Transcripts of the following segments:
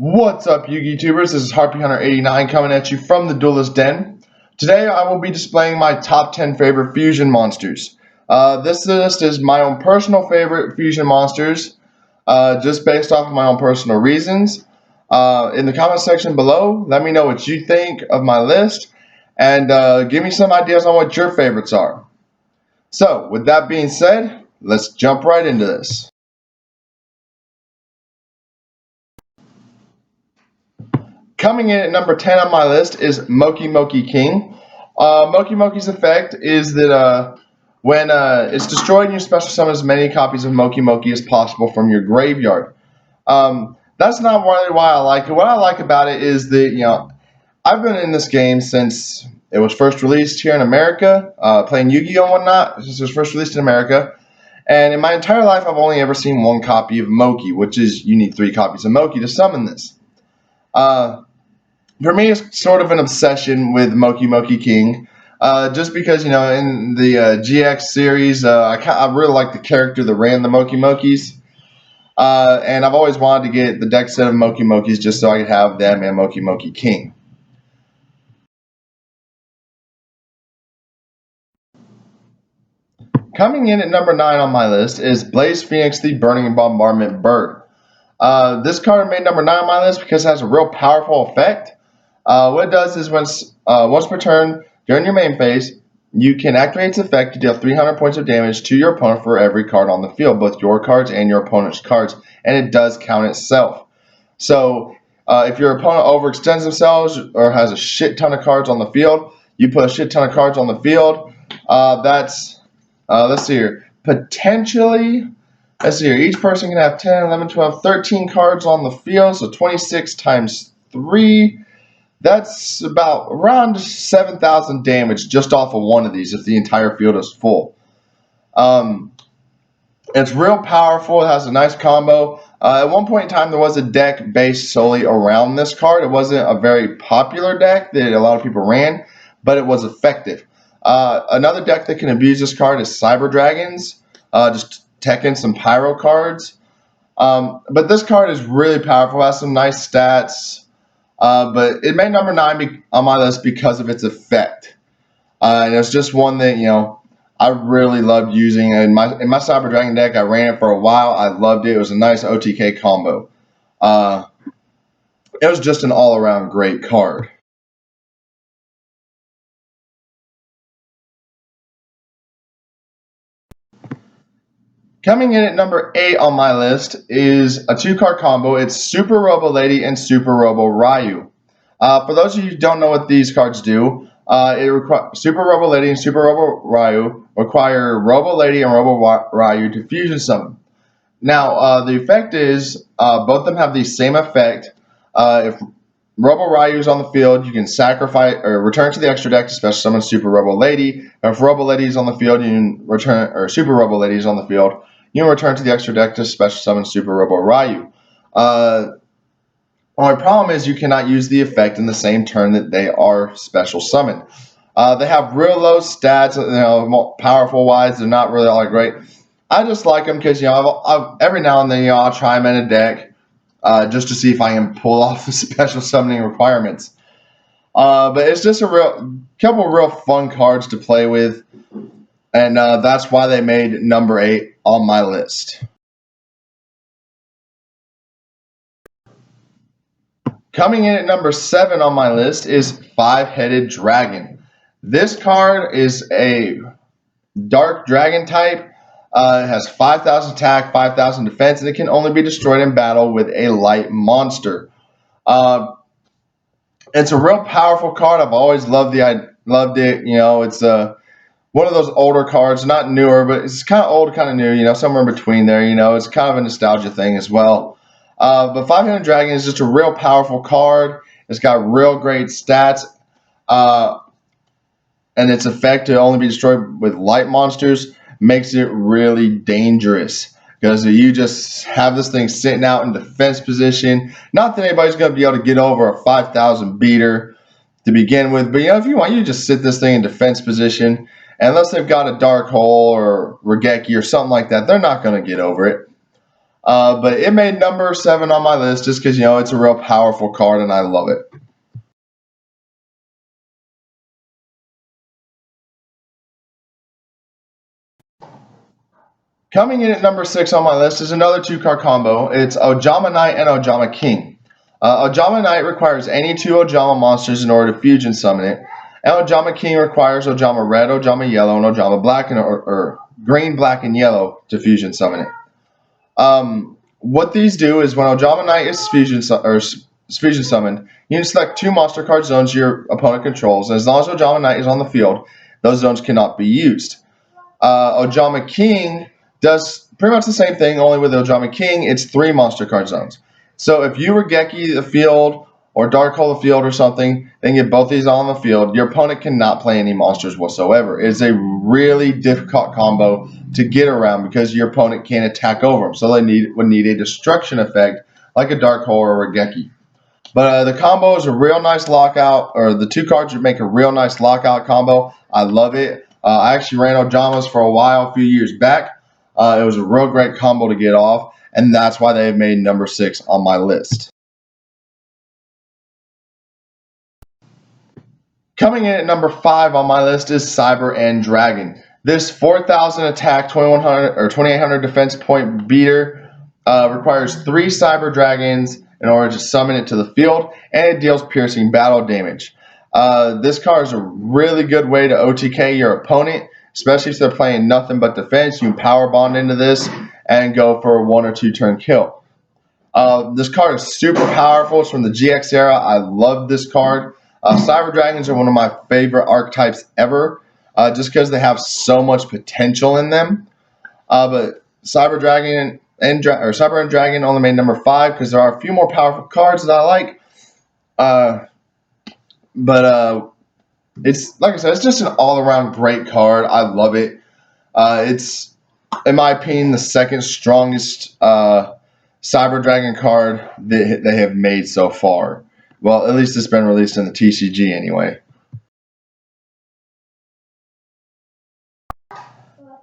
What's up, you YouTubers? This is Harpy Hunter 89 coming at you from the Duelist Den. Today I will be displaying my top 10 favorite fusion monsters. This list is my own personal favorite fusion monsters, just based off of my own personal reasons. In the comment section below, let me know what you think of my list, and give me some ideas on what your favorites are. So, with that being said, let's jump right into this. Coming in at number 10 on my list is Mokey King. Mokey's effect is that when it's destroyed, you special summon as many copies of Mokey as possible from your graveyard. That's not really why I like it. What I like about it is that, I've been in this game since it was first released here in America, playing Yu-Gi-Oh! And whatnot, since it was first released in America. And in my entire life, I've only ever seen one copy of Mokey, which is you need 3 copies of Mokey to summon this. For me, it's sort of an obsession with Mokey King, just because, in the GX series, I really like the character that ran the Mokeys, and I've always wanted to get the deck set of Mokeys just so I could have them and Mokey King. Coming in at number 9 on my list is Blaze Phoenix, the Burning Bombardment Bird. This card made number 9 on my list because it has a real powerful effect. What it does is once per turn during your main phase, you can activate its effect to deal 300 points of damage to your opponent for every card on the field, both your cards and your opponent's cards, and it does count itself. So if your opponent overextends themselves or has a shit ton of cards on the field, you put a shit ton of cards on the field. Let's see here. Potentially, let's see here. Each person can have 10, 11, 12, 13 cards on the field, so 26 times 3. That's about around 7,000 damage just off of one of these if the entire field is full. It's real powerful. It has a nice combo. At one point in time, there was a deck based solely around this card. It wasn't a very popular deck that a lot of people ran, but it was effective. Another deck that can abuse this card is Cyber Dragons, just teching some Pyro cards. But this card is really powerful. It has some nice stats. But it made number 9 on my list because of its effect. And it's just one that, I really loved using. In my Cyber Dragon deck, I ran it for a while. I loved it. It was a nice OTK combo. It was just an all-around great card. Coming in at number 8 on my list is a 2-card combo. It's Super Robo Lady and Super Robo Ryu. For those of you who don't know what these cards do, Super Robo Lady and Super Robo Ryu require Robo Lady and Robo Ryu to fusion summon. Now, the effect is both of them have the same effect. If Robo Ryu is on the field, you can sacrifice or return to the extra deck to special summon Super Robo Lady. If Robo Lady is on the field, you can return, or Super Robo Lady is on the field, you can return to the extra deck to special summon Super Robo Ryu. Only problem is you cannot use the effect in the same turn that they are special summoned. They have real low stats, powerful wise, they're not really all that great. I just like them because, every now and then, I'll try them in a deck just to see if I can pull off the special summoning requirements. But it's just a couple of real fun cards to play with, and that's why they made number 8 on my list. Coming in at number 7 on my list is FiveHeaded Dragon. This card is a dark dragon type. It has 5,000 attack, 5,000 defense, and it can only be destroyed in battle with a light monster. It's a real powerful card. I've always loved it. It's one of those older cards, not newer, but it's kind of old, kind of new. Somewhere in between there. It's kind of a nostalgia thing as well. But FiveHeaded Dragon is just a real powerful card. It's got real great stats. And its effect to only be destroyed with light monsters makes it really dangerous. Because you just have this thing sitting out in defense position. Not that anybody's going to be able to get over a 5,000 beater to begin with. But, if you want, you just sit this thing in defense position. And unless they've got a Dark Hole or Regeki or something like that, they're not going to get over it. But it made number 7 on my list just because, it's a real powerful card and I love it. Coming in at number 6 on my list is another 2-card combo. It's Ojama Knight and Ojama King. Ojama Knight requires any 2 Ojama monsters in order to fusion summon it. And Ojama King requires Ojama Red, Ojama Yellow, and Ojama Black or Green, Black, and Yellow to fusion summon it. What these do is when Ojama Knight is fusion summoned, you can select 2 monster card zones your opponent controls. And as long as Ojama Knight is on the field, those zones cannot be used. Ojama King does pretty much the same thing, only with Ojama King, it's 3 monster card zones. So if you were Geki the field or Dark Hole the field or something, then get both these on the field, your opponent cannot play any monsters whatsoever. It's a really difficult combo to get around because your opponent can't attack over them. So they would need a destruction effect like a Dark Hole or a Geki. But the combo is a real nice lockout, or the 2 cards would make a real nice lockout combo. I love it. I actually ran Ojamas for a while, a few years back. It was a real great combo to get off, and that's why they have made number 6 on my list. Coming in at number 5 on my list is FiveHeaded Dragon. This 4,000 attack, 2,100 or 2,800 defense point beater requires 3 Cyber Dragons in order to summon it to the field, and it deals piercing battle damage. This card is a really good way to OTK your opponent, especially if they're playing nothing but defense. You can power bond into this and go for a 1 or 2 turn kill. This card is super powerful. It's from the GX era. I love this card. Cyber Dragons are one of my favorite archetypes ever, just because they have so much potential in them. But Cyber Dragon and Dragon only made number 5 because there are a few more powerful cards that I like. It's like I said, it's just an all-around great card. I love it. It's, in my opinion, the second strongest Cyber Dragon card that they have made so far. Well, at least it's been released in the TCG anyway.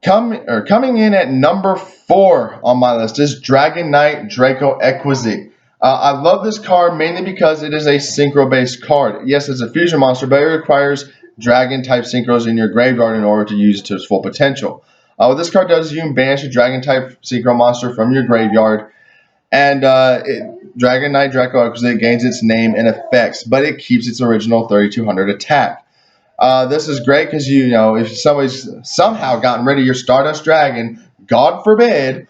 Coming in at number 4 on my list is Dragon Knight Dracoequiste. I love this card mainly because it is a synchro-based card. Yes, it's a fusion monster, but it requires dragon-type synchros in your graveyard in order to use it to its full potential. What this card does is you can banish a dragon-type synchro monster from your graveyard, and Dragon Knight Dracoequiste gains its name and effects, but it keeps its original 3,200 attack. This is great because, if somebody's somehow gotten rid of your Stardust Dragon, God forbid,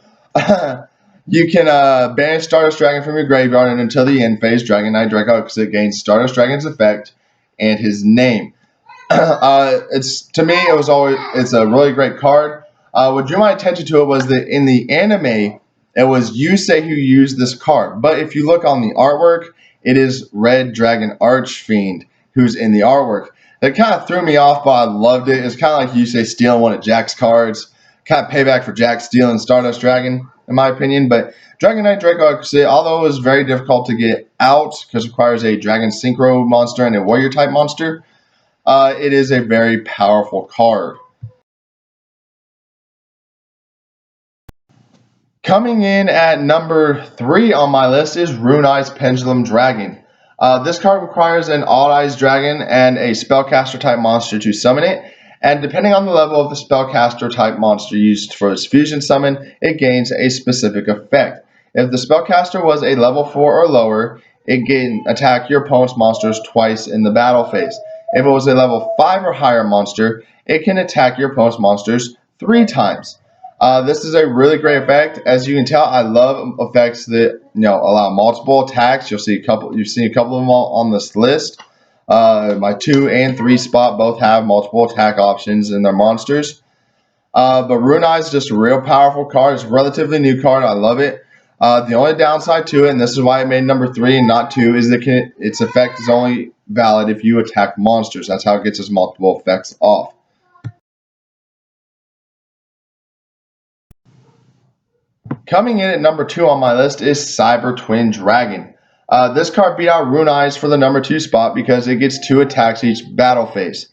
you can banish Stardust Dragon from your graveyard, and until the end phase, Dragon Knight Dracoequiste gains Stardust Dragon's effect and his name. To me, it's a really great card. What drew my attention to it was that in the anime, it was Yusei who used this card. But if you look on the artwork, it is Red Dragon Archfiend who's in the artwork. It kind of threw me off, but I loved it. It's kind of like Yusei stealing one of Jack's cards. Kind of payback for Jack stealing Stardust Dragon, in my opinion. But Dragon Knight Dracoequiste, although it was very difficult to get out because it requires a Dragon Synchro monster and a Warrior type monster, it is a very powerful card. Coming in at number 3 on my list is Rune's Pendulum Dragon. This card requires an Odd-Eyes Dragon and a Spellcaster type monster to summon it, and depending on the level of the Spellcaster type monster used for its fusion summon, it gains a specific effect. If the Spellcaster was a level 4 or lower, it can attack your opponent's monsters twice in the battle phase. If it was a level 5 or higher monster, it can attack your opponent's monsters 3 times. This is a really great effect. As you can tell, I love effects that allow multiple attacks. You've seen a couple of them on this list. My 2 and 3 spot both have multiple attack options in their monsters. But Rune is just a real powerful card. It's a relatively new card. I love it. The only downside to it, and this is why it made number 3 and not 2, is that its effect is only valid if you attack monsters. That's how it gets its multiple effects off. Coming in at number 2 on my list is Cyber Twin Dragon. This card beat out Rune Eyes for the number 2 spot because it gets 2 attacks each battle phase.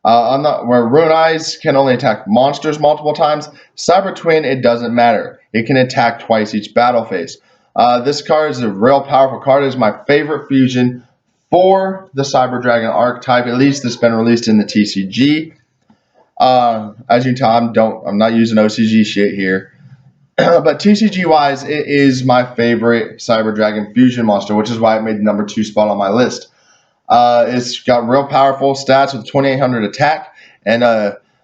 Where Rune Eyes can only attack monsters multiple times, Cyber Twin, it doesn't matter. It can attack twice each battle phase. This card is a real powerful card. It is my favorite fusion for the Cyber Dragon archetype, at least that's been released in the TCG. As you can tell, I'm not using OCG shit here. But TCG wise, it is my favorite Cyber Dragon fusion monster, which is why it made the number 2 spot on my list. It's got real powerful stats with 2800 attack, and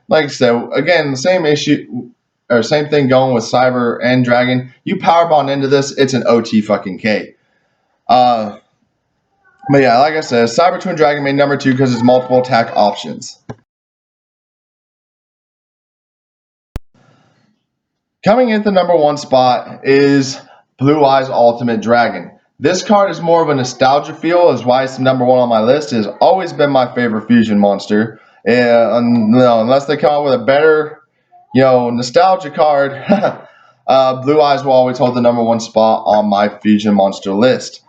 like I said, again, the same issue or same thing going with Cyber and Dragon. You power bond into this, it's an OT fucking K. But yeah, like I said, Cyber Twin Dragon made number 2 because it's multiple attack options. Coming in at the number 1 spot is Blue Eyes Ultimate Dragon. This card is more of a nostalgia feel, is why it's number 1 on my list. It has always been my favorite fusion monster. Unless they come out with a better, nostalgia card, Blue Eyes will always hold the number 1 spot on my fusion monster list.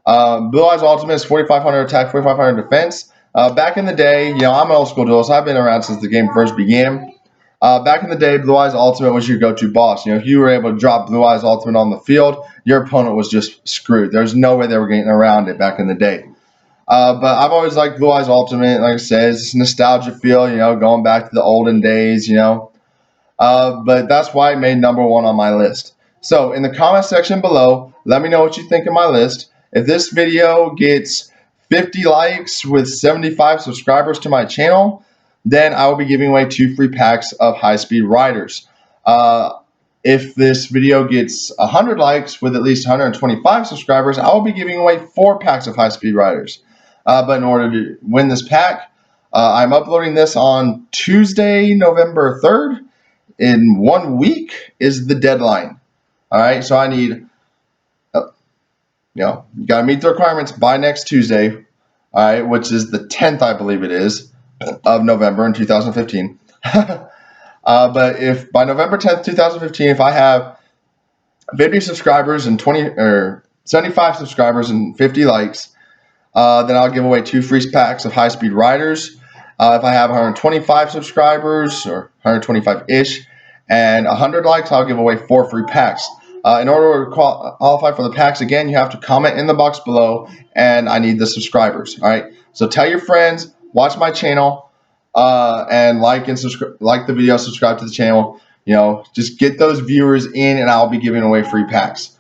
Blue Eyes Ultimate is 4,500 attack, 4,500 defense. Back in the day, I'm an old school duelist. I've been around since the game first began. Back in the day, Blue Eyes Ultimate was your go-to boss. If you were able to drop Blue Eyes Ultimate on the field, your opponent was just screwed. There's no way they were getting around it back in the day. But I've always liked Blue Eyes Ultimate. Like I said, it's nostalgia feel, going back to the olden days, But that's why it made number 1 on my list. So in the comment section below, let me know what you think of my list. If this video gets 50 likes with 75 subscribers to my channel, then I will be giving away 2 free packs of high-speed riders. If this video gets 100 likes with at least 125 subscribers, I will be giving away 4 packs of high-speed riders. But in order to win this pack, I'm uploading this on Tuesday, November 3rd. In 1 week is the deadline. All right, so I need, you got to meet the requirements by next Tuesday, all right, which is the 10th, I believe it is, of November in 2015. But if by November 10th, 2015, if I have 50 subscribers and 75 subscribers and 50 likes, then I'll give away 2 free packs of high-speed riders. If I have 125 subscribers or 125-ish and 100 likes, I'll give away 4 free packs. In order to qualify for the packs, again, you have to comment in the box below, and I need the subscribers. All right, so tell your friends, watch my channel, and like the video, subscribe to the channel. Just get those viewers in, and I'll be giving away free packs.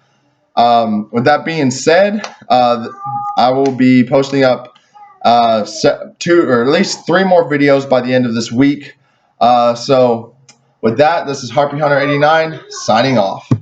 With that being said, I will be posting up 2 or at least 3 more videos by the end of this week. So with that, this is Harpy Hunter 89 signing off.